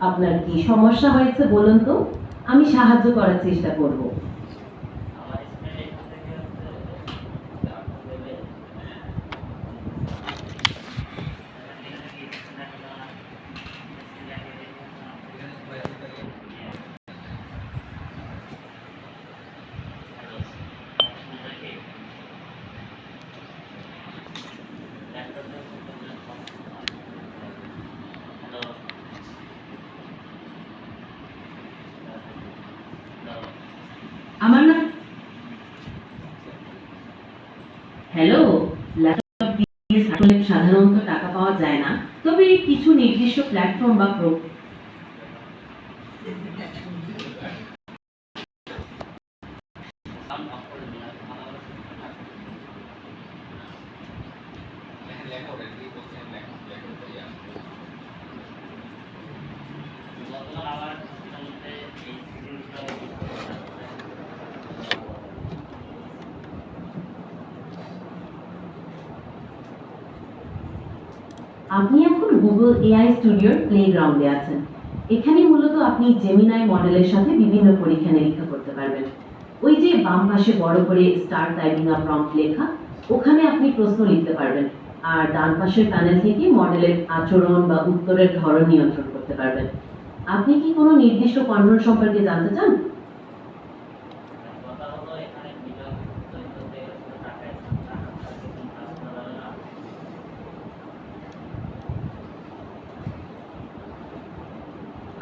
আপনার কি সমস্যা হয়েছে বলুন তো, আমি সাহায্য করার চেষ্টা করব। আমার নাম হ্যালো। ল্যাপটপ দিয়ে সাধারণত টাকা পাওয়া যায় না, তবে কিছু নির্দিষ্ট প্ল্যাটফর্ম বা আপনি এখন গুগল এআই স্টুডিওর প্লেগ্রাউন্ডে আছেন। এখানে মূলত আপনি জেমিনাই মডেলের সাথে বিভিন্ন পরীক্ষা নিরীক্ষা করতে পারবেন। ওই যে বাম পাশে বড় করে স্টার্ট টাইপিং আ প্রম্পট লেখা, ওখানে আপনি প্রশ্ন লিখতে পারবেন। আর ডান পাশের প্যানেল থেকে মডেলের আচরণ বা উত্তরের ধরন নিয়ন্ত্রণ করতে পারবেন। আপনি কি কোনো নির্দিষ্ট কন্ট্রোল সম্পর্কে জানতে চান?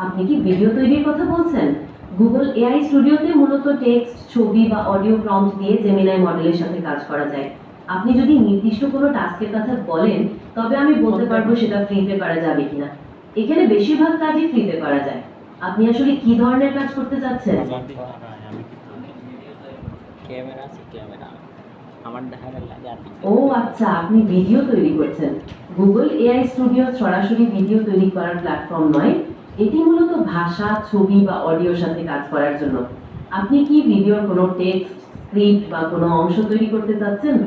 আপনি কি ভিডিও তৈরির কথা বলছেন? গুগল এআই স্টুডিওতে মূলত টেক্সট, ছবি বা অডিও প্রম্পট দিয়ে জেমিনাই মডেলের সাথে কাজ করা যায়। আপনি যদি নির্দিষ্ট কোনো টাস্কের কথা বলেন, তবে আমি বলতে পারবো সেটা ফ্রিতে করা যাবে কিনা। এখানে বেশিরভাগ কাজই ফ্রিতে করা যায়। আপনি আসলে কি ধরনের কাজ করতে চাচ্ছেন? ও আচ্ছা, আপনি ভিডিও তৈরি করছেন। গুগল এআই স্টুডিও সরাসরি ভিডিও তৈরি করার প্ল্যাটফর্ম নয়। এটি মূলত ভাষা, ছবি বা অডিওর সাথে কাজ করার জন্য। আপনি কি ভিডিওর কোনো টেক্সট, স্ক্রিপ্ট বা কোনো অংশ তৈরি করতে চাচ্ছেন?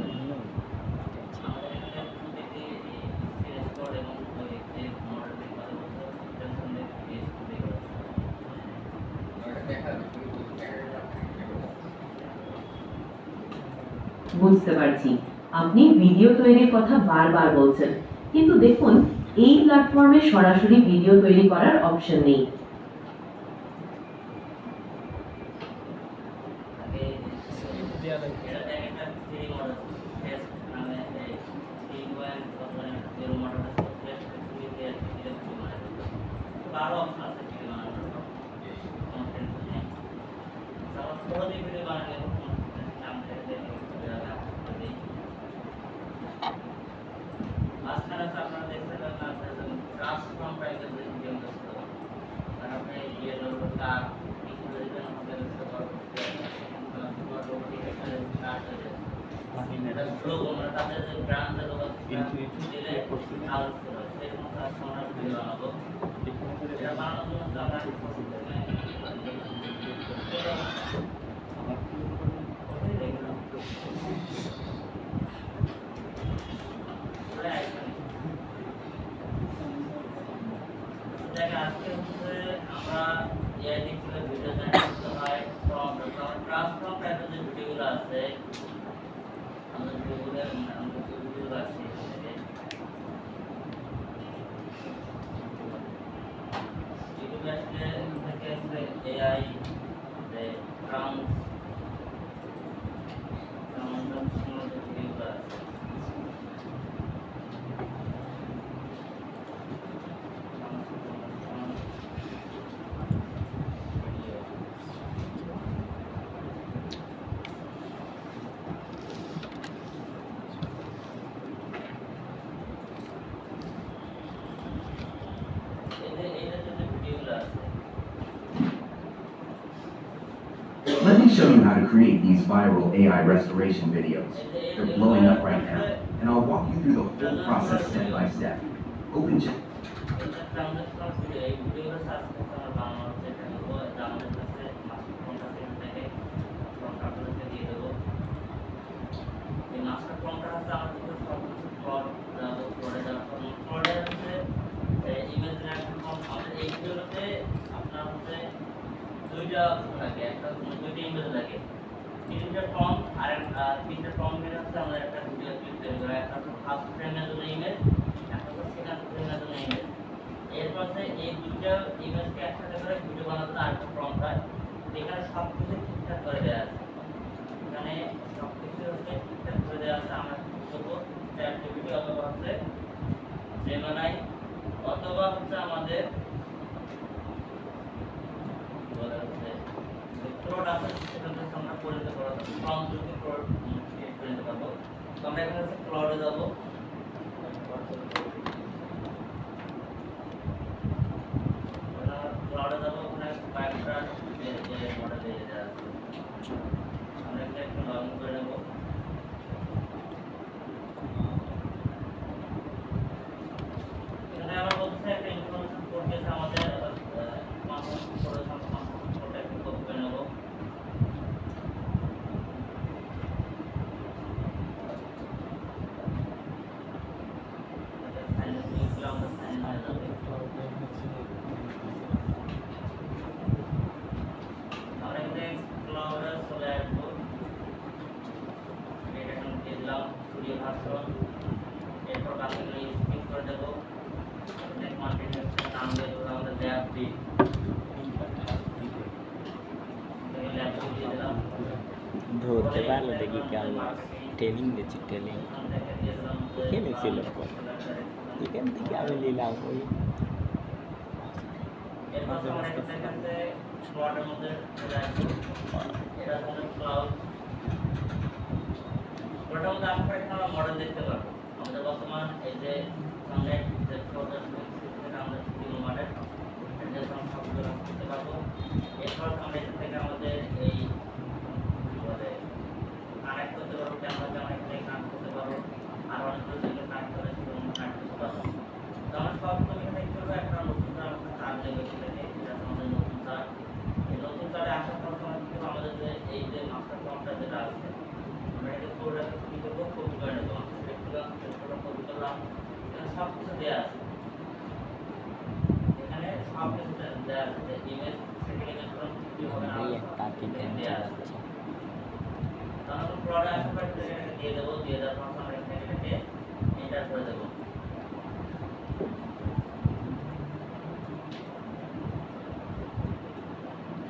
বুঝতে পারছি। আপনি ভিডিও তৈরির কথা বারবার বলছেন। কিন্তু দেখুন, এই প্ল্যাটফর্মে সরাসরি ভিডিও তৈরি করার অপশন নেই। Let me show you how to create these viral AI restoration videos. They're blowing up right now, and I'll walk you through the whole process step by step. Open chat. ধরতে পারলে দেখি কেমন training দিচ্ছি training এখানে ছিল এখান থেকে আমি নিলাম ওই মডেল দেখতে পারবো আমাদের বর্তমান এই যে সামনে যে আমরা মডেল করতে পারবো এরপর আমরা এখান থেকে আমাদের এই কানেক্ট করতে পারবো ক্যামেরা এখান থেকে কানেক্ট করতে পারবো আর অনেকগুলো যেগুলো কানেক্ট করে সেগুলো কানেক্ট করতে পারবো তো আমরা সব এখানে কি করবো একটা নতুন তার দেবো সেটাকে এটা আমাদের নতুন তার এই নতুন তারে আসার পর আমাদের যে এই যে মাস্টার ফর্মটা যেটা আছে আমরা এটা পুরোটা কি করবো কপি করে নেবো কপি করলাম এখানে সব কিছু দেওয়া আছে এখানে সব কিছু দেওয়া আছে যে ইমেজ সেটিং এর জন্য কি হবে না দেওয়া আছে তাহলে পুরোটা আসলে দিয়ে দেবো দিয়ে দেওয়ার পর আমরা এটাকে এন্টার করে দেবো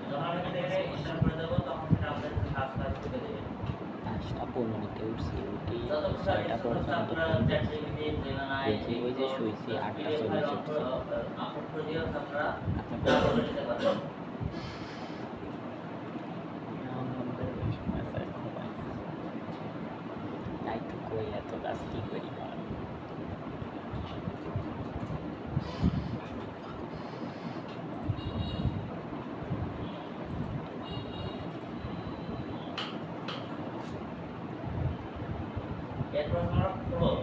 যখন আমি এটাকে এন্টার করে দেবো তখন সেটা আমাদের কাজ করে দেবে 5:15 উঠছি উঠি 6টা পর্যন্ত দেখি ওই যে শুয়েছি 8টা 40 উঠছি তাই তো কই এত কাজ কি করি এরপর আমরা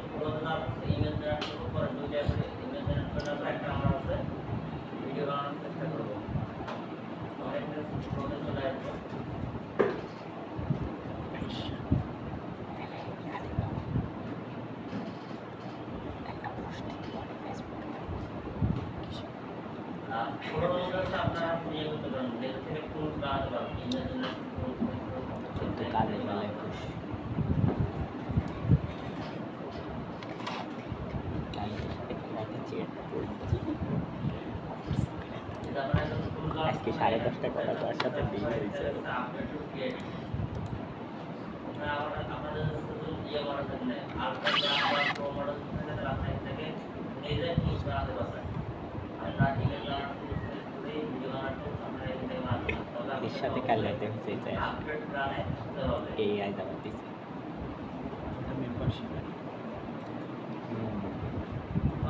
পুরো দেওয়ার ইমেজ জেনারেট করব পরে দুইটা করে ইমেজ জেনারেট করার পর একটা আমরা হচ্ছে ভিডিও বানানোর চেষ্টা করব আমরা এখানে প্রথমে চলে আসবো পুরো হচ্ছে আপনারা ইয়ে করতে পারেন যেটা থেকে টুলস বানাতে পারবেন ইমেজ জেনারেট কিন্তু কাজের বেলায় খুশি আজকে 10:30 করা তার সাথে ডিল হয়েছে আমাদের ইয়ে মডেল থাকলে আলট্রা প্রো মডেল থাকলে আপনি থেকে নিজে টুলস বানাতে পারবেন আর নাটিংয়ের বানানো টুলস করে ভিডিও বানানো টুলস আমরা এখান থেকে বানাতে পারবেন এর সাথে কালারতে হচ্ছে চাই আপডেট প্ল্যানে থাকতে হবে এআই দেওয়া দিচ্ছে মেম্বারশিপ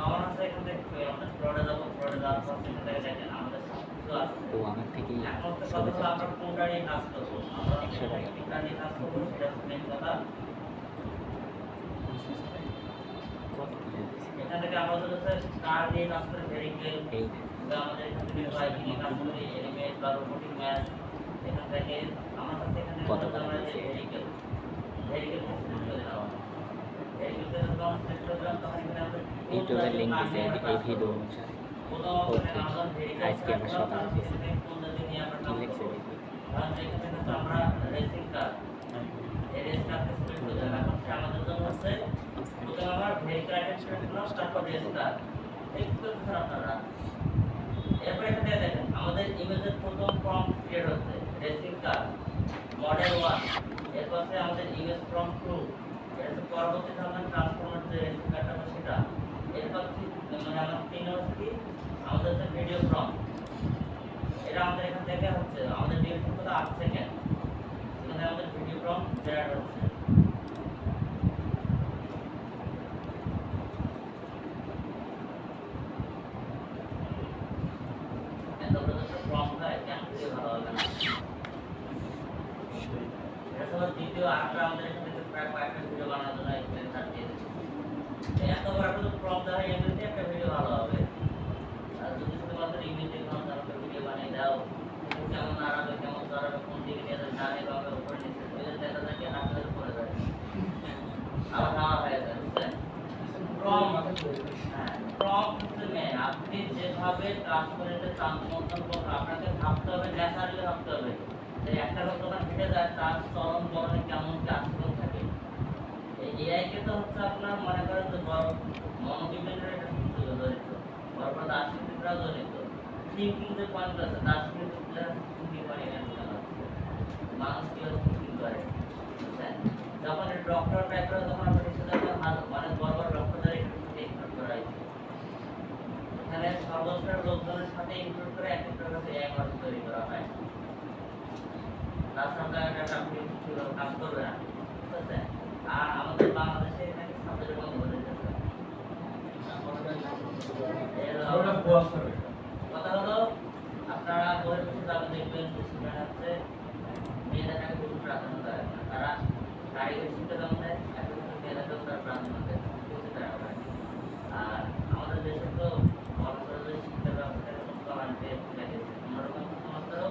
আমার আছে এখান থেকে আমরা ফ্লোরে যাবো ফ্লোরে যাওয়ার পর এখান থেকে দেখেন আমাদের সবকিছু আছে ও আমার থেকে এখন তো কথা আমরা কোনটা নিয়ে কাজ করবো আমরা 100 টাকা কোনটা নিয়ে কাজ করবো সেটা হচ্ছে মেন কথা এখান থেকে আমাদের হচ্ছে কার নিয়ে কাজ করে ভেরিকেল এই আমাদের এখান থেকে বাইক নিয়ে কাজ করে এলিমেন্ট বা রোবোটিক ম্যাথ এখান থেকে আমার কাছে এখানে কত আমরা যে ভেরিকেল করে দেওয়া ভেরিকেল যখন সেট করে দিলাম তখন এখানে আমরা ইউটিউবের লিংক দিতে এই ভিডিও অনুসারে ওকে আজকে আমরা সকালে দিয়েছি লিখছে দেখি আমরা রেসিং কার এই রেস কারকে সিলেক্ট করে দিলাম এখন সে আমাদের জন্য হচ্ছে প্রথমে আমরা ভেহিকল আইটেম সিলেক্ট করলাম তারপর রেস কার এই করতেছেন আপনারা এরপর এখানে দেখেন আমাদের ইমেজের প্রথম ফর্ম ক্রিয়েট হচ্ছে রেসিং কার মডেল 1 এরপর আমাদের ইমেজ ফর্ম 2 এর পরবর্তীতে আমরা ট্রান্সফরমার যে রেসিং কারটা সেটা এরপর মানে আমরা তিন হচ্ছে আমাদের যে ভিডিও ফর্ম এটা আমাদের এখান থেকে হচ্ছে আমাদের ডিউরেশন কত 8 সেকেন্ড এখানে আমাদের ভিডিও ফর্ম জেনারেট হচ্ছে এত বড় একটা ফর্মটা কেমন করে ভালো হবে না এটা হলো দ্বিতীয় আরেকটা আমাদের এখান থেকে প্রায় কয়েকটা ভিডিও বানানোর জন্য এখানে স্টার্ট দিয়ে দিচ্ছি এত বড় একটা ফর্ম দেওয়া এমনিতে একটা ভিডিও ভালো হবে আর যদি শুধুমাত্র ইমেজে কোনো ধরনের ভিডিও বানিয়ে দাও কেমন দাঁড়াবে কেমন দাঁড়াবে কোন দিকে নিয়ে যাবে ডানে বামে উপরে নিচে ওই যে দেখা যায় কি হাতের উপরে যায় আবার নামা হয়ে যায় বুঝলেন ফর্ম হচ্ছে মেন আপনি যেভাবে ট্রান্সপারেন্টে ট্রান্সফরমেশন করবেন আপনাকে ভাবতে হবে ন্যাচারালি ভাবতে হবে যে একটা লোক যখন হেঁটে যায় তার চলন বলনে কেমন কি আচরণ থাকে এই এআই কে তো হচ্ছে আপনার মনে করেন যে বড় মনোবিজ্ঞানের একটা জড়িত বড় বড় দার্শনিকরাও জড়িত থিঙ্কিং যে পয়েন্ট আছে তার সঙ্গে থিঙ্কিং করে মানুষ কিভাবে থিঙ্কিং করে বুঝছেন? যখন ডক্টর টাইপের যখন আমরা রিসার্চ অনেক বড় বড় ডক্টরদের ইনক্লুড করা হয়েছে, এখানে সর্বস্তরের লোকজনের সাথে ইনক্লুড করে এক একটা কাছে এক মডেল তৈরি করা হয়। তাছাড়া একটা আপনি কাজ করবে না, ঠিক আছে? আর আমাদের বাংলাদেশে এখানে ছাত্রদের বন্ধ করে দিতেছে। কথা হলো আপনারা বইয়ের পিছনে যাবেন, দেখবেন সেখানে হচ্ছে মেয়েদেরকে বেশি প্রাধান্য দেয় না। তারা কারিগরি শিক্ষা যেমন দেয়, একই সাথে মেয়েদেরকেও তারা প্রাধান্য দেয়, বেশি তারা করে। আর আমাদের দেশে তো মনে করে যে শিক্ষার ব্যবস্থাটা এরকম চলান্তে ফেলে গেছে। অন্যরকম সমাজেরও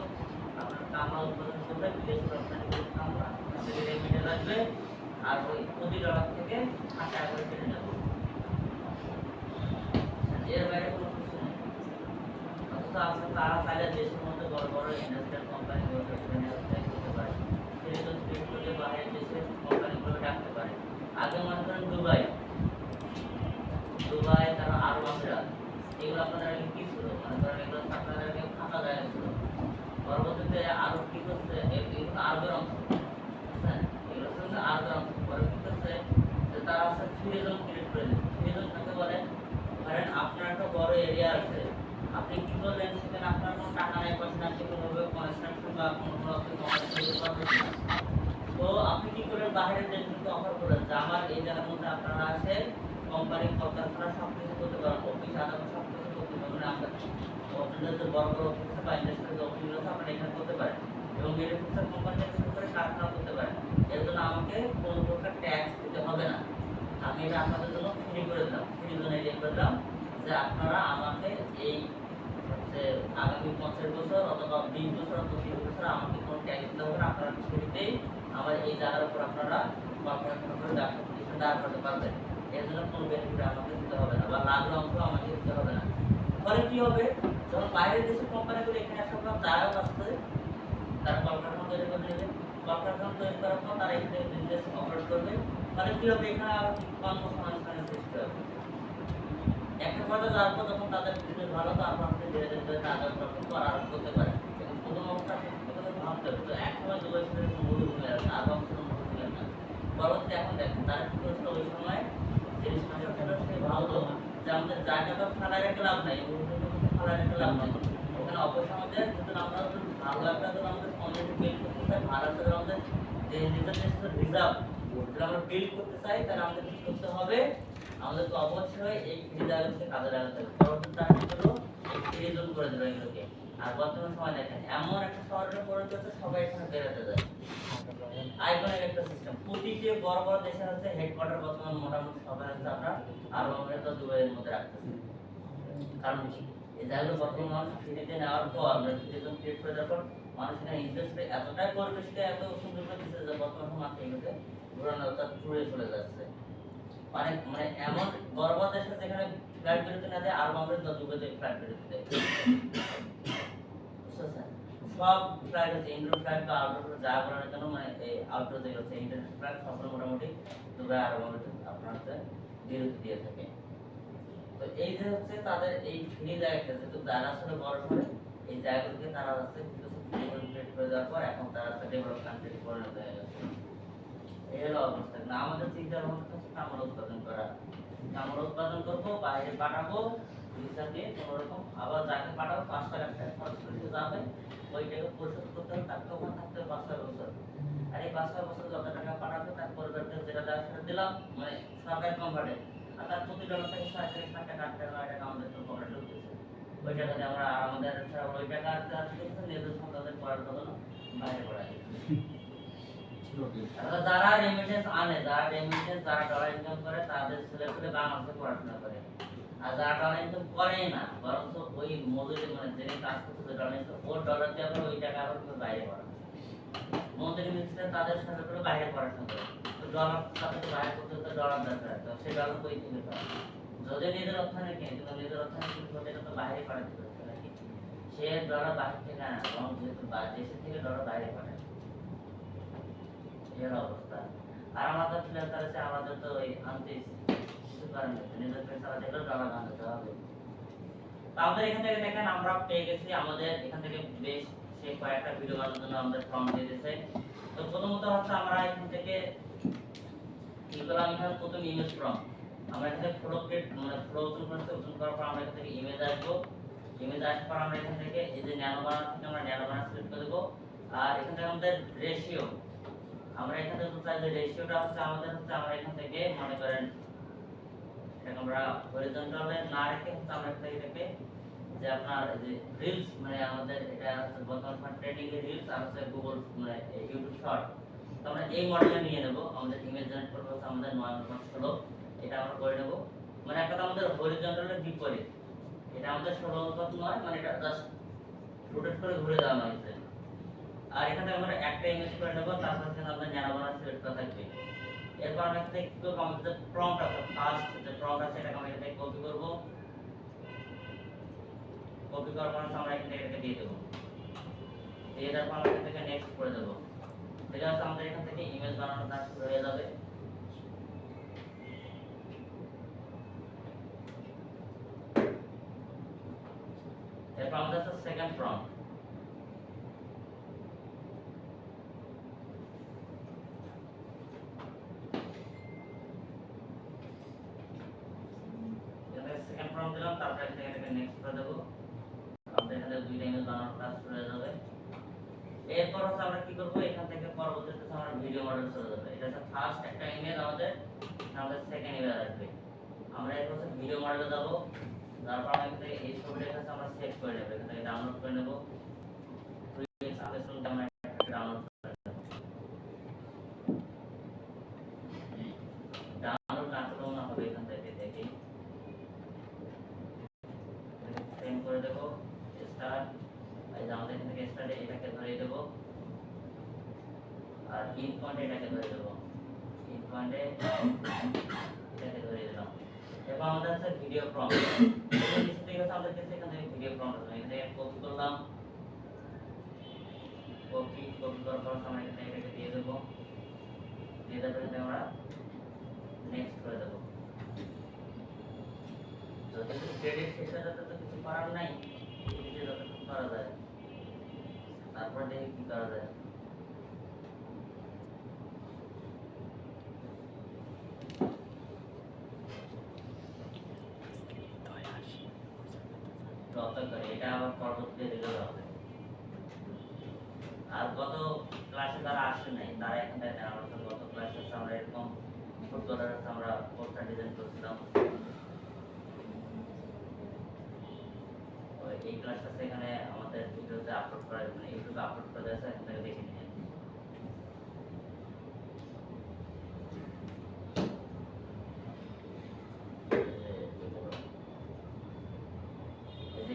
আপনার কামলা উৎপাদন করবে, বিদেশ রপ্তানি করে কামলা থেকে রেমিটেন্স আসবে, আর ওই প্রতি ডলার থেকে 8 টাকা করে কেটে নেবে। এর বাইরে কোনো কিছু নেই। অথচ আসলে তারা চাইলে দেশের মধ্যে বড় বড় ইন্ডাস্ট্রিয়াল কোম্পানিগুলোকে এখানে করতে পারে, সেরকম স্পেস করে বাইরের দেশের কোম্পানিগুলো রাখতে পারে। আগে মনে করেন দুবাই, তারা আরব আমিরাত, এগুলো আপনাদের আগে কি ছিল? মনে করেন এগুলো আপনাদের আগে ফাঁকা জায়গা ছিল। পরবর্তীতে আরব কি করছে, এগুলো আরবের অংশ, হ্যাঁ, এগুলো হচ্ছে আরবের অংশ। পরে কি করছে যে তারা হচ্ছে ফ্রি জোন ক্রিয়েট করে দিচ্ছে। ফ্রি জোন কাকে বলে? ধরেন আপনার একটা বড় এরিয়া আছে, আপনি কি করলেন সেখানে আপনার কোনো টাকা নাই, পয়সা নাই, আপনি কোনোভাবে কনস্ট্রাকশন বা কোনো আপনি কমার্শিয়াল করতে পারবেন না। তো আপনি কি করলেন, বাইরের দেশগুলোকে অফার করলেন যে আমার এই জায়গার মধ্যে আপনারা আসে কোম্পানি কলকারখানা সব কিছু করতে পারবো, অফিস আদালত সব কিছু করতে পারবেন। আমরা আপনাদের যে বড় বড় অফিস বা ইন্ডাস্ট্রিয়াল অফিসগুলো আছে আপনারা এখানে করতে পারেন, এবং ম্যানুফ্যাকচার কোম্পানি থেকে শুরু করে কারখানা করতে পারেন। এর জন্য আমাকে কোনো প্রকার ট্যাক্স দিতে হবে না। আমি এটা আপনাদের জন্য ফ্রি করে দিলাম, ফ্রি জোন এরিয়া করে দিলাম, যে আপনারা আমাকে এই হচ্ছে আগামী 50 বছর অথবা 20 বছর অথবা 30 বছর আমাকে কোনো ট্যাক্স দিতে হবে না। আপনারা ফ্রিতেই আমার এই জায়গার উপর আপনারা কর্পোরেশন করে ব্যবসা প্রতিষ্ঠান দাঁড় করতে পারবেন। এর জন্য কোনো বেনিফিট আমাকে দিতে হবে না, বা লাভের অংশ আমাকে দিতে হবে না। ফলে কি হবে, যখন বাইরের দেশের কোম্পানিগুলো এখানে আসার পর তারাও আসছে, তারা কলকারখানা তৈরি করে নেবে। কলকারখানা তৈরি করার পর তারা এখানে বিজনেস অপারেট করবে। ফলে কি হবে, এখানে আরো কর্মসংস্থানের সৃষ্টি হবে। একটা পর্যায়ে যাওয়ার পর যখন তাদের বিজনেস ভালো, তারপর আপনি ধীরে ধীরে ধীরে তাদের প্রফিট করা আরম্ভ করতে পারেন। কিন্তু প্রথম অবস্থা ভাবতে হবে। তো এক সময় দুবাই ছিল মরুভূমি আছে, আগাম ছিল মরুভূমি না। পরবর্তী এখন দেখেন তারা কি করেছিল, ওই সময় জিনিসটা সে ভাবতো যে আমাদের জায়গাটা ফেলায় রেখে লাভ নাই, ফেলায় রেখে লাভ নাই। ওখানে অবশ্যই আমাদের যদি আমরা ভালো একটা যদি আমাদের কমিউনিটি বিল্ড করতে চাই, ভালো একটা আমাদের যে নিজের দেশের রিজার্ভ যদি আমরা বিল্ড করতে চাই, তাহলে আমাদের কি করতে হবে, আমাদেরকে অবশ্যই এই ফ্রি জায়গাগুলোকে কাজে লাগাতে হবে। পরবর্তীতে তারা কি করলো, এই ফ্রি জোন করে দিল এগুলোকে। আর বর্তমান সময় দেখেন এমন একটা শহরের পরিণত হচ্ছে, সবাই এখানে বেরোতে যায়। আইকনিক একটা সিস্টেম, প্রতিটি বড় বড় দেশের হচ্ছে হেডকোয়ার্টার বর্তমান মোটামুটি সবাই হচ্ছে আমরা আরব আমিরাত ও দুবাইয়ের মধ্যে রাখতেছি। কারণ কি, এই জায়গাগুলো বর্তমান মানুষ ফ্রিতে নেওয়ার পর, আমরা ফ্রি জোন ক্রিয়েট করে দেওয়ার পর মানুষ এখানে ইন্টারেস্ট এতটাই পরিবেশকে এত সুন্দর করে দিচ্ছে যে বর্তমান মানুষ এগুলোতে ঘুরানো ট্যুরে চলে যাচ্ছে। অনেক মানে এমন বড় বড় দেশে যেখানে ফ্লাইট বেরোতে না দেয়, আরব আমিরাত বা দুবাইতে ফ্লাইট বেরোতে দেয়। বুঝছেন? সব ফ্লাইট হচ্ছে ইনডোর ফ্লাইট বা আউটডোর যা বলার জন্য, মানে এই আউটডোর যেগুলো হচ্ছে ইন্টারন্যাশনাল ফ্লাইট সবগুলো মোটামুটি দুবাই আরব আমিরাত আপনার হচ্ছে বিরতি দিয়ে থাকে। তো এই যে হচ্ছে তাদের এই ফ্রি জায়গাটা, যেহেতু যারা আসলে বড় করে এই জায়গাগুলোকে তারা হচ্ছে কিছু ক্রিয়েট করে দেওয়ার পর এখন তারা হচ্ছে ডেভেলপ কান্ট্রি পরিণত হয়ে গেছে। এই হলো অবস্থা। না, আমাদের চিন্তা ভাবনা হচ্ছে কামড় উৎপাদন করা, কামড় উৎপাদন করবো, বাইরে পাঠাবো ভিসা দিয়ে কোনো রকম, আবার যাকে পাঠাবো 5 টাকা খরচ করে যাবে, ওই টাকা পরিশোধ করতে হবে, তাকে ওখানে থাকতে হবে 5 বছর। আর এই 5 বছর যত টাকা পাঠাবো তার পরিবারকে যেটা দেওয়া সেটা দিলাম, মানে সরকারি কনভার্টে। আর তার প্রতি ডলার থেকে 6 থেকে 7 টাকা 8 টাকা 9 টাকা আমাদের তো পকেটে ঢুকতেছে। ওই টাকা দিয়ে আমরা আমাদের ওই টাকা নিজের সন্তানদের পড়ার জন্য বাইরে পড়াই। যারা রেমিটেন্স আনে, যারা ডলার ইনকাম করে, তাদের ছেলেপেলে বাংলাদেশে পড়াশোনা করে। আর যারা ডলার ইনকাম করেই না, বরঞ্চ ওই মজুরি মানে যিনি কাজ করতেছে ডলার ইনকাম, ওর ডলার দিয়ে আবার ওই টাকা আবার বাইরে পড়ায়। মন্ত্রী মিনিস্টার তাদের ছেলেপেলে বাইরে পড়াশোনা করে। তো ডলার সাথে বাইরে করতে হলে ডলার দরকার, তো সেই ডলার কই থেকে পায়? যদি নিজের অর্থনীতি কিনে, কিন্তু নিজের অর্থনীতি হতে তো বাইরে পাঠাতে পারছে নাকি? সে ডলার বাইরে থেকে আনে, বরং যেহেতু দেশের থেকে ডলার বাইরে পাঠায়। এর অবস্থা। আর আমাদের ফ্রিল্যান্সার আছে, আমাদের তো ওই আনতে কিছু করার নেই, নিজের ফ্রিল্যান্সার দেখলে ডলার আনতে হবে। তো আমাদের এখান থেকে দেখেন আমরা পেয়ে গেছি আমাদের এখান থেকে বেশ সে কয়েকটা ভিডিও বানানোর জন্য আমাদের ফর্ম দিয়ে দিয়েছে। তো প্রথমত হচ্ছে আমরা এখান থেকে কি করলাম, এখানে প্রথম ইমেজ ফর্ম আমরা এখানে ফ্লো ক্রিয়েট মানে ফ্লো ওপেন করতে ওপেন করার পর আমরা এখান থেকে ইমেজ আসবো। ইমেজ আসার পর আমরা এখান থেকে এই যে ন্যানো বানার থেকে আমরা ন্যানো বানার সিলেক্ট করে দেবো। আর এখান থেকে আমাদের রেশিও আমরা এখান থেকে চাই যে রেশিওটা হচ্ছে আমাদের হচ্ছে আমরা এখান থেকে মনে করেন এটাকে আমরা হরিজন্টালে না রেখে হচ্ছে আমরা এখান থেকে এটাকে যে আপনার যে রিলস মানে আমাদের এটা হচ্ছে বর্তমান ট্রেন্ডিং এর রিলস আর হচ্ছে গুগল মানে ইউটিউব শর্ট। তো আমরা এই মডেলে নিয়ে নেব। আমাদের ইমেজ জেনারেট করব হচ্ছে আমাদের 9.16 এটা আমরা করে নেব। মানে একটা আমাদের হরিজন্টালের বিপরীত, এটা আমাদের 16:9 মানে এটা জাস্ট রোটেট করে ঘুরে দেওয়া হয়েছে। আর এখানে আমরা একটা ইমেজ করে নেব, তারপর এখানে আমরা ন্যানো বানার সিলেক্ট করা থাকবে। এরপর আমরা এখানে কি করব, আমাদের যে প্রম্পট আছে ফার্স্ট যে প্রম্পট আছে এটাকে আমরা এখানে কপি করব। কপি করার পর আমরা এখান থেকে এটাকে দিয়ে দেব। দিয়ে দেওয়ার পর আমরা এখান থেকে নেক্সট করে দেব। এটা হচ্ছে আমাদের এখান থেকে ইমেজ বানানোর কাজ শুরু হয়ে যাবে। এরপর আমাদের আছে সেকেন্ড প্রম্পট। সেকেন্ড প্রম্পট দিলাম, তারপর এখান থেকে এটাকে নেক্সট করে দেব। আমাদের এখানে দুইটা ইমেজ বানানোর কাজ শুরু হয়ে যাবে। এরপর হচ্ছে আমরা কি করব, এখান থেকে পরবর্তীতে আমরা ভিডিও মডেল চলে যাব। এটা হচ্ছে ফার্স্ট একটা ইমেজ আমাদের সেকেন্ড ইমেজ আসবে। আমরা এরপর হচ্ছে ভিডিও মডেলে যাব। তারপর আমরা এখান থেকে এই ছবিটাকে হচ্ছে আমরা সেভ করে নেব, এখান থেকে ডাউনলোড করে নেব। প্রিভিয়াস আপলোড আমরা ডাউনলোড করে নেব। ডাউনলোড না করলেও না হবে, এখান থেকে দেখি সেভ করে দেব। স্টার্ট এই যে আমাদের এখান থেকে স্টার্টে এটাকে ধরে দেব। আর ইন পয়েন্ট এটাকে ধরে দেব। ইন পয়েন্টে এটাকে ধরে দিলাম। এরপর আমাদের আছে ভিডিও প্রম্পট। এই নিচে থেকে আমাদের কাছে এখান থেকে ভিডিও প্রম্পট আছে, এখান থেকে কপি করলাম। কপি করার পর আমরা এখান থেকে এটাকে দিয়ে দেব। দিয়ে দেওয়ার পর আমরা নেক্সট করে দেব। যদি ক্রেডিট শেষ হয়ে যাচ্ছে তো কিছু করার নাই, এদিকে যতটুকু করা যায়। তারপর দেখি কি করা যায়। যত করে এটা আবার পরবর্তীতে রেজাল্ট হবে। আর গত ক্লাসে যারা আসে নাই তারা এখান থেকে জানার জন্য গত ক্লাসে আমরা এরকম ফুটবলের আমরা পোস্টার ডিজাইন করছিলাম। তো এই ক্লাসটা এখানে আমাদের ভিডিওতে আপলোড করা মানে ইউটিউবে আপলোড করা আছে, এখান থেকে দেখে নিন।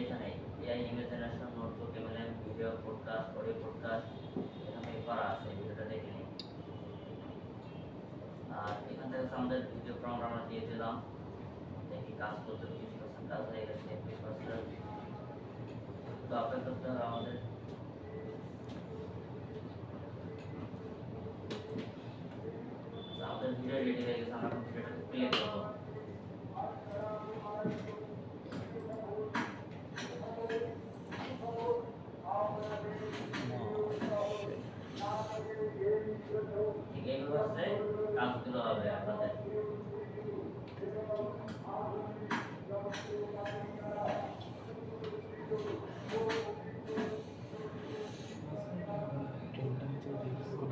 এখানে AI image generation notebook MLM video podcast audio podcast এখান থেকে করা আছে, ভিডিওটা দেখে নিন। আর এখান থেকে আমাদের ভিডিও প্রম্পট আমরা দিয়ে দিলাম। দেখি কাজ করতে 30% কাজ হয়ে গেছে, 30% তো অপেক্ষা করতে হবে আমাদের। আমাদের ভিডিও রেডি হয়ে গেছে, আমরা ভিডিওটাকে প্লে করব। ঠিক এইভাবে কাজগুলো হবে আপনাদের।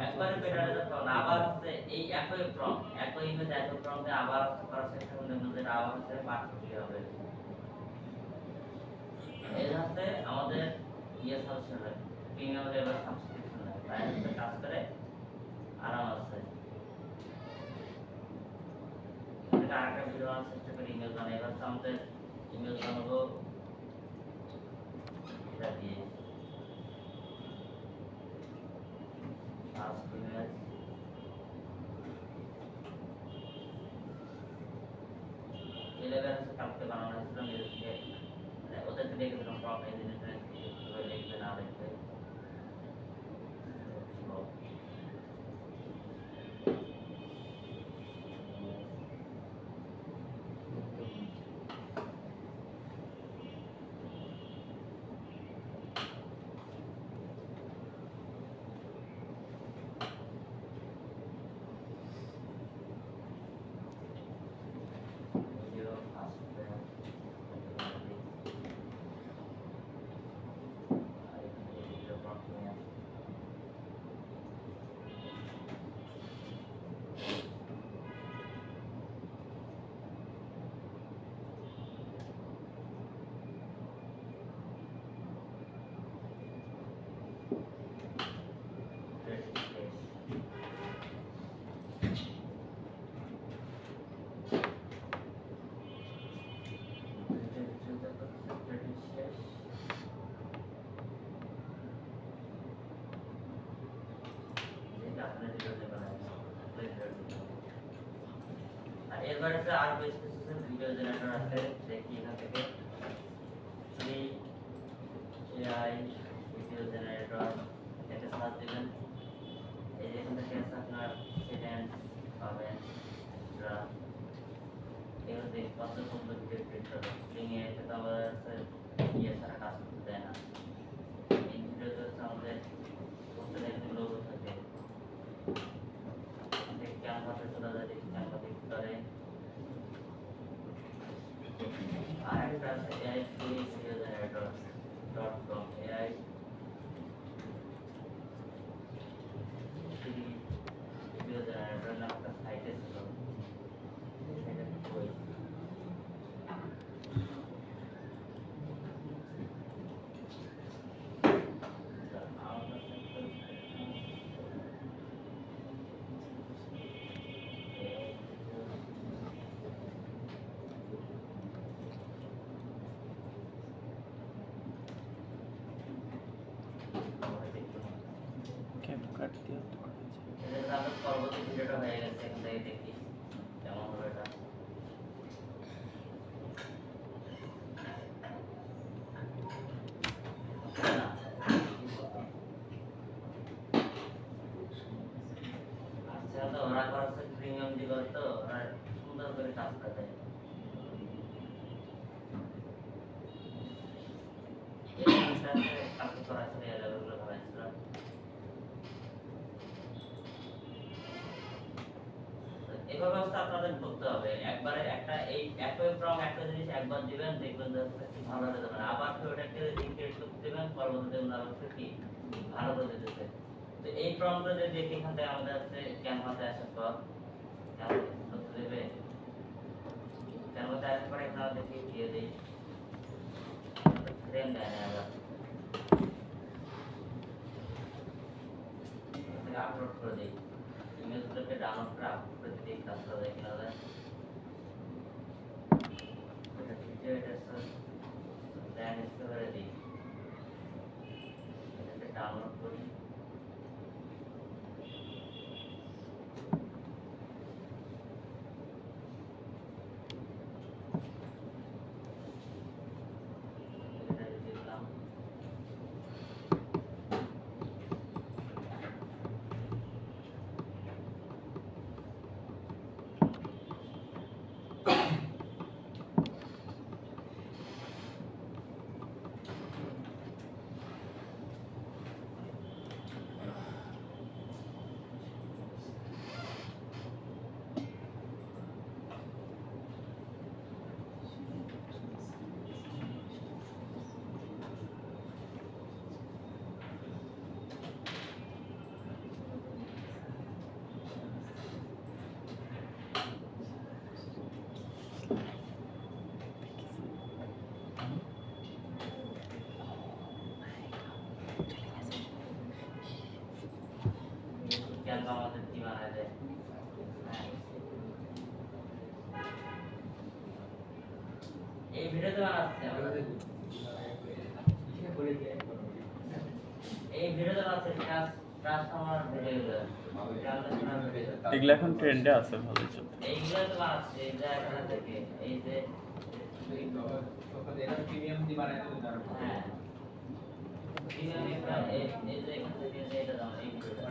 একবারে বেটারে যখন আবার হচ্ছে এই একই প্রম্পট একই ইমেজ একই প্রম্পটে আবার করার চেষ্টা করলে আমাদের আবার হচ্ছে পার্থক্য হবে। এই হচ্ছে আমাদের ইয়ে সাবস্ক্রিপশন প্রিমিয়াম লেভেল সাবস্ক্রিপশন তাই হচ্ছে কাজ করে আরাম আছে। এটা আরেকটা ভিডিও বানানোর চেষ্টা করি ইমেজ বানাই। এবার আমাদের ইমেজ বানাবো এটা দিয়ে ফার্স্ট ইমেজ। এই লেভেল হচ্ছে কালকে বানানো হয়েছিল নিজেকে মানে ওদেরকে দেখেছিলাম প্রপ ইঞ্জিনিয়ারিং লিখবে না লিখবে। এরপরে আছে আর বেশ কিছু ভিডিও জেনারেটর আছে, দেখি এখান থেকে ফ্রি এআই ভিডিও জেনারেটর, এটা সার্চ দিবেন। এই যে এখান থেকে আছে আপনার সেন্টেন্স পাবেন, এগুলো দেখে কত সুন্দর ভিডিও ক্রিয়েট করবে। স্ট্রিং এ এটা তো আমাদের আছে ইয়ে ছাড়া কাজ করতে দেয় না। এই ভিডিওতে হচ্ছে আমাদের প্রত্যেকটা এখানে লোগো থাকে। ক্যানভাসে চলে যায়, দেখি ক্যানভা ক্লিক করে। আর একটা আছে AI free video generator .com, AI free video generator নামে একটা সাইটে ছিল, সেটা বই। আমার কাছে ক্যাপকাট দিয়ে তো করা যায়। এটা তাহলে পরবর্তী ভিডিওটা হয়ে গেছে, এখান থেকে দেখি কেমন হবে এটা। আচ্ছা, তো ওরা করছে প্রিমিয়াম দিবার, তো ওরা সুন্দর করে কাজটা দেয়। এখানটা আছে কাজ করা আছে, এই লেভেলগুলো বানাইছিল। এভাবে হচ্ছে আপনাদের করতে হবে, একবারে একটা এই একই ফর্ম একটা জিনিস একবার দিবেন, দেখবেন যে হচ্ছে কি ভালো হয়ে যাবে। আবার ফের ওটাকে রিক্রিয়েট করতে দিবেন, পরবর্তীতে মনে হচ্ছে কি ভালো করে দিতেছে। তো এই ফর্মটা যে দেখি এখান থেকে আমাদের হচ্ছে ক্যানভাসে আসার পর ক্যানভাসে করতে দেবে। ক্যানভাসে আসার পর এখানে দেখি দিয়ে দেই, ফ্রেম দেয় না আবার, এখানে আপলোড করে দেই। ইমেজগুলোকে ডাউনলোড করে আপলোড করে দিই, কাজটা দেখে নেওয়া যায়। এটা ভিডিও এটা প্ল্যান করে দিই, এটাকে ডাউনলোড করি। এটা দিলাম। ক্যানভা আমাদের কি বানায় দেয়। হ্যাঁ, এই ভিডিওতে বানাচ্ছি আমরা, এই ভিডিওতে বানাচ্ছি ট্রান্সফর্মার ভিডিওগুলো, ট্রান্সফর্মার ভিডিও এগুলো এখন ট্রেন্ডে আছে, ভালোই চলছে। এইগুলো তো বানাচ্ছি, এই যে এখান থেকে এই যে হ্যাঁ প্রিমিয়াম এই যে এখান থেকে যে এটা দাও, এই ভিডিওটা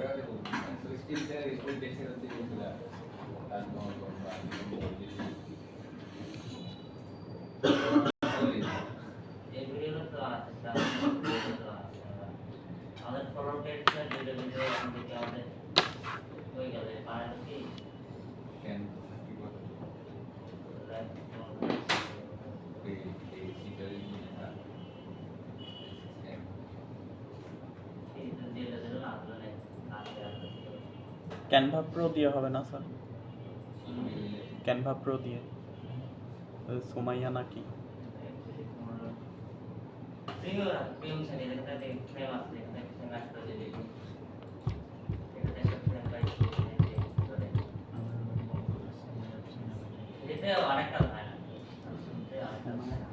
এই ভিডিওগুলো তো বানাচ্ছি, ট্রান্সফর্মার ভিডিও তো বানাচ্ছি আমরা। আমাদের ফলো টেক্সটের ভিডিও এখান থেকে আমাদের হয়ে গেলে বানানো কি ক্যানভা প্রো দিয়ে হবে না স্যার? ক্যানভা প্রো দিয়ে সুমাইয়া নাকি? প্রিমিয়াম সাইজ এখানে ফ্রেম আছে, এখানে ফ্রেম অ্যাড করে দিই। এটাতে একটা ফ্রেম বাইট করে এতে অনেক কাজ হয় না, এতে অনেক কাজ হয় না।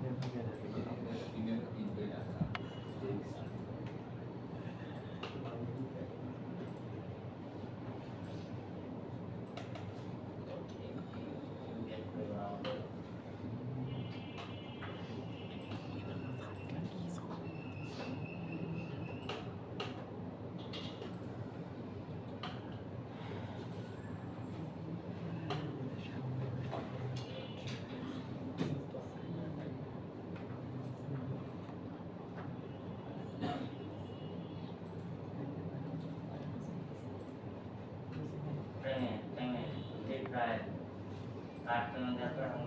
কার্ড পেমেন্ট দেওয়ার পর এখন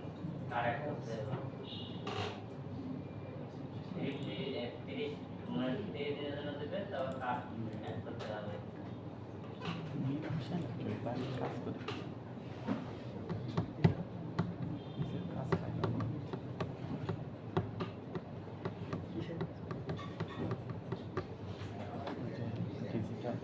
কার্ড অ্যাড করতে হবে 30 মানে 30 দিনের জন্য দেবে তারপর কার্ড অ্যাড করতে হবে মিট আসে না কেউ বাইরে কাজ করে কিসের কাজ পাই না কিসের ডিজিটাল শিকার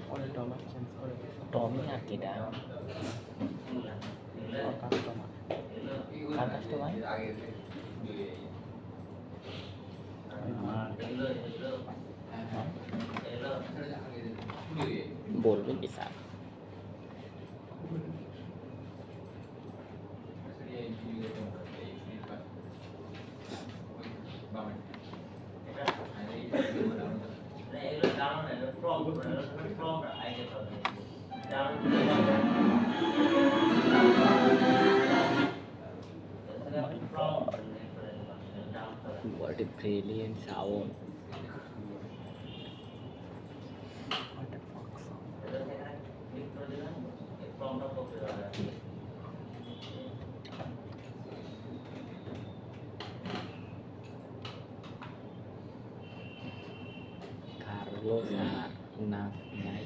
পরে ডলার চেঞ্জ করে টমি আর কেটা কাস্টমার কার কাস্টমার বলবে কি স্যার এগুলো জানো না এগুলো ফ্রম আইডিয়া পাবে What a brilliant sound. What a fuck sound. Click করে দিবেন এই ফর্মটা কপি হবে Carlos আর না নাই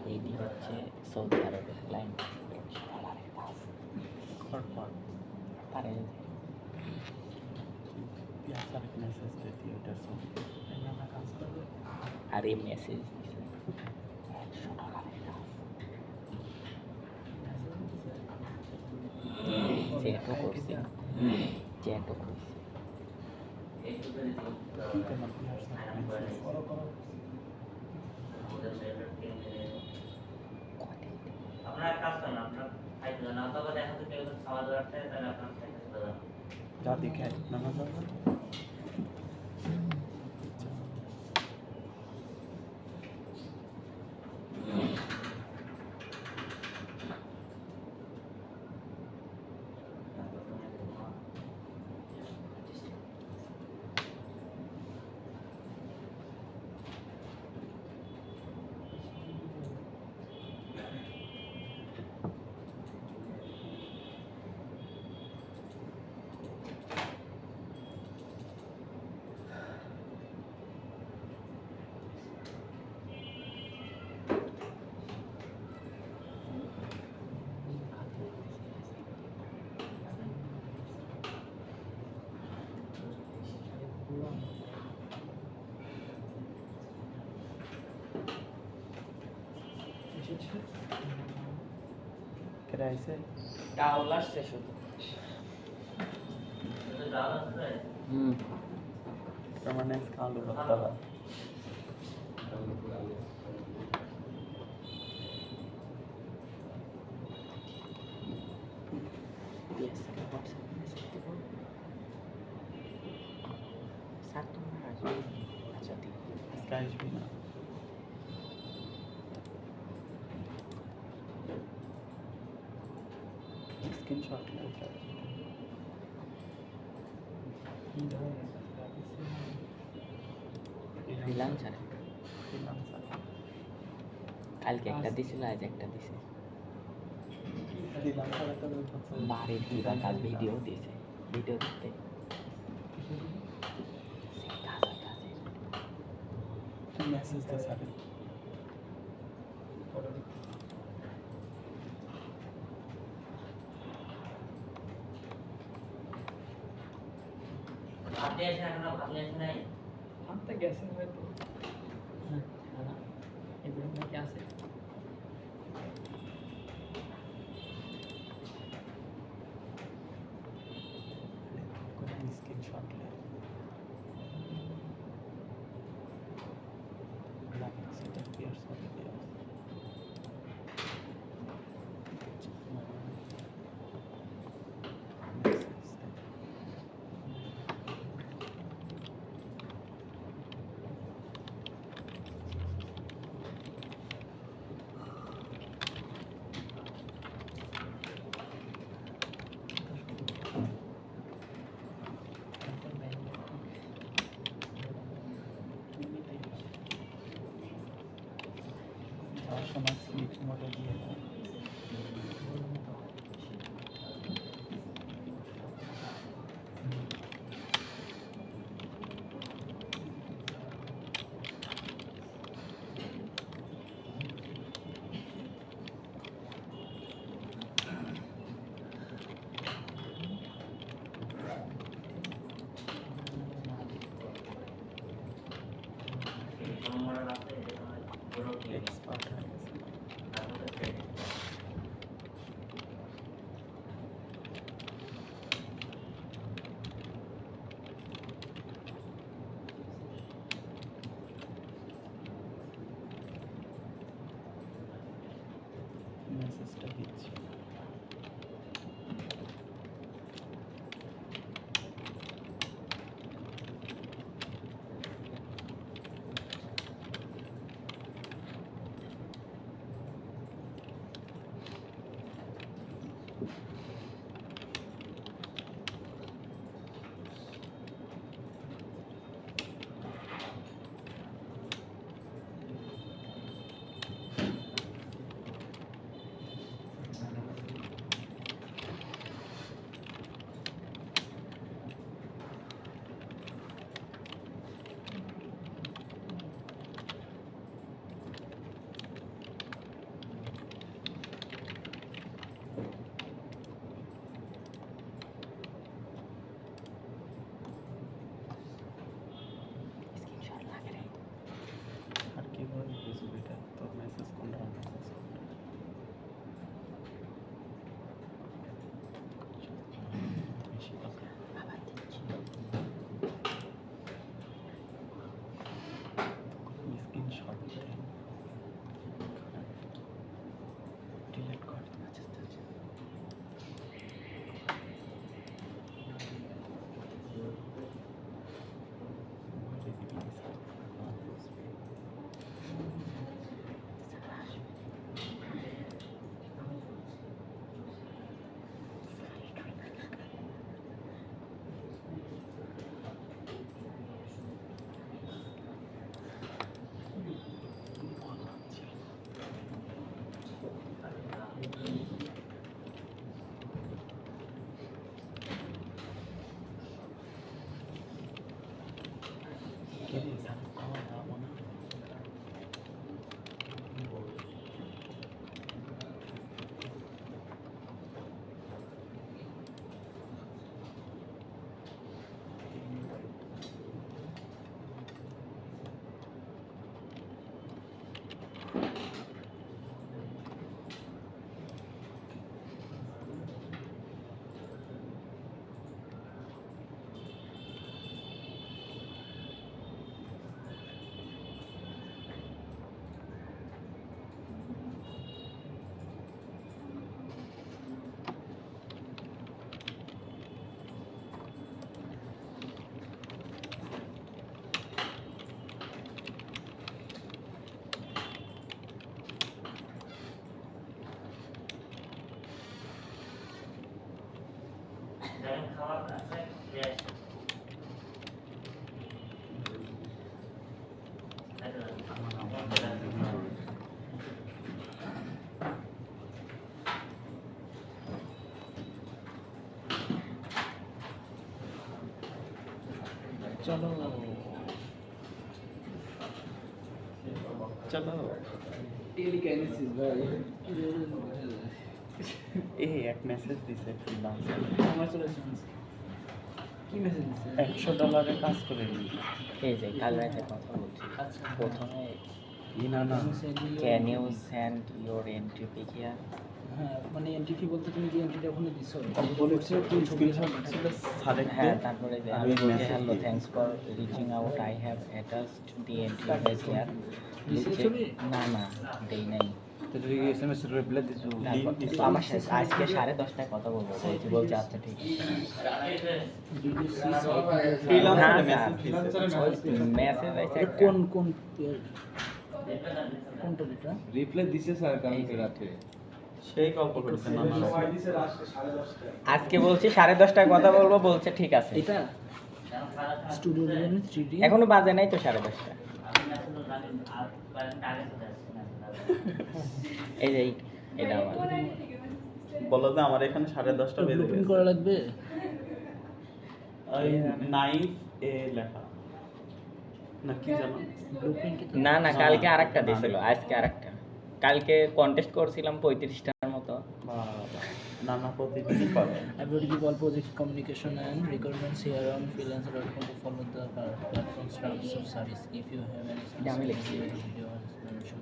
এটি হচ্ছে সৌদি আরবের ক্লায়েন্ট Corporate. তারে পিয়াসার মেসেজ দিতে ওটার সঙ্গে আমরা কাজ করবো আর এই মেসেজ দিছে $100 কাজ চ্যাটও করছে চ্যাটও করছে এই সুবিধা দিতে কি তোমার পিয়াসার মেসেজ আপনারা কাজ করেন আপনার খাইতে যান অথবা দেখা যাচ্ছে কেউ খাওয়া দাওয়া রাখতে তাহলে আপনার খাইতে চলে যান যা দেখে নামাজ হবে কেটে আইসে ডাউল আসছে শুধু কিন্তু যাওয়া যাচ্ছে মানে আলু ভর্তা হয় স্যার তোমার আসবে আচ্ছা ঠিক আজকে আসবি না স্ক্রিনশট ওটা ফ্রিলান্সার ফ্রিল্যান্সার কালকে একটা দিছিল আজ একটা দিছে ফ্রিল্যান্সার একটা বাড়ির দিবা কাল ভিডিও দিছে ভিডিও দিতে মেসেজ দিয়ে সাথে আপনি এসে এখন আপনি এসে নাই আনতে গেছে হয়তো এগুলো নাকি আছে এটার ছবি দেওয়া আছে। যাওয়ার সময় স্লিপ মোডে দিয়ে দাও। নম্বরের আছে এটা পুরো কি এক্সপার্ট হয়ে গেছে। তারপরে ট্রেনিং মেসেজটা দিচ্ছি। আর কিভাবে বুঝবো এটা তোর মেসেজ কোনটা মেসেজ কোনটা? বেশি কথা স্ক্রিনশট ডিলিট কর। Kiri sana kawan apa na? যারা খাবার আছে গ্যাস चलो चलो এই এক মেসেজ দিছে ফ্রিল্যান্সার $100 কাজ করে দিই। এই যে কাল রাতে কথা বলছি প্রথমে না না can you send your entry pic here হ্যাঁ মানে এন্ট্রি ফি বলতে তুমি যে এন্ট্রিটা ওখানে দিছো বলেছে তুই স্ক্রিনশট ছিল সারেক্ট হ্যাঁ তারপরে যে আর আমি ওই বলছি message হ্যালো দিয়ে। Thanks for reaching out I have attached the entry guys here দিছে ছবি? না না দেই নাই তো তুই এসএমএস রিপ্লাই দিছো লিংক দিছো আমার সাথে আজকে 10:30টায় কথা বলবো বলছি আচ্ছা ঠিক আছে ফ্রিল্যান্সারে না, মেসেজ মেসেজ আইছে কোন কোন কোনটা এটা রিপ্লাই দিছে স্যার কালকে রাতে সেই গল্প করেছে না আজকে বলছি 10:30টায় কথা বলবো বলছে ঠিক আছে এটা স্টুডিও ডিজাইন 3D এখনো বাজে নাই তো 10:30টা এই যে এটা আমার বলো যে আমার এখানে 10:30টা বেজে ব্লুপ্রিন্ট গেছে করা লাগবে ওই নাইফ এ লেখা না কি জানো ব্লুপ্রিন্ট কি না না কালকে আরেকটা দিছিল আজকে আরেকটা কালকে কন্টেস্ট করছিলাম 35টার মতো নানা প্রতিদিনই করে I would give all project communication and requirements here on freelancer.com to follow the platform's terms of service. If you have any এটা আমি লিখছি। video or mention,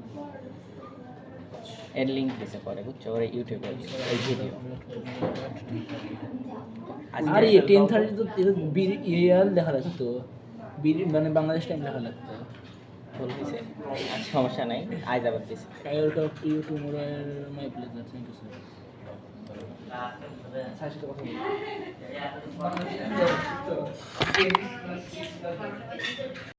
এর লিংক দিতে পারে বুঝছো ওর ইউটিউবে এই ভিডিও আর এই 10:30 তো ইয়ার লেখা লাগতো মানে বাংলাদেশ টাইম লেখা লাগতো বলতেছে সমস্যা নাই আজ আবার দিছে I will talk to you tomorrow at my pleasure. Thank you, sir. Sir সাথে কথা বলবো।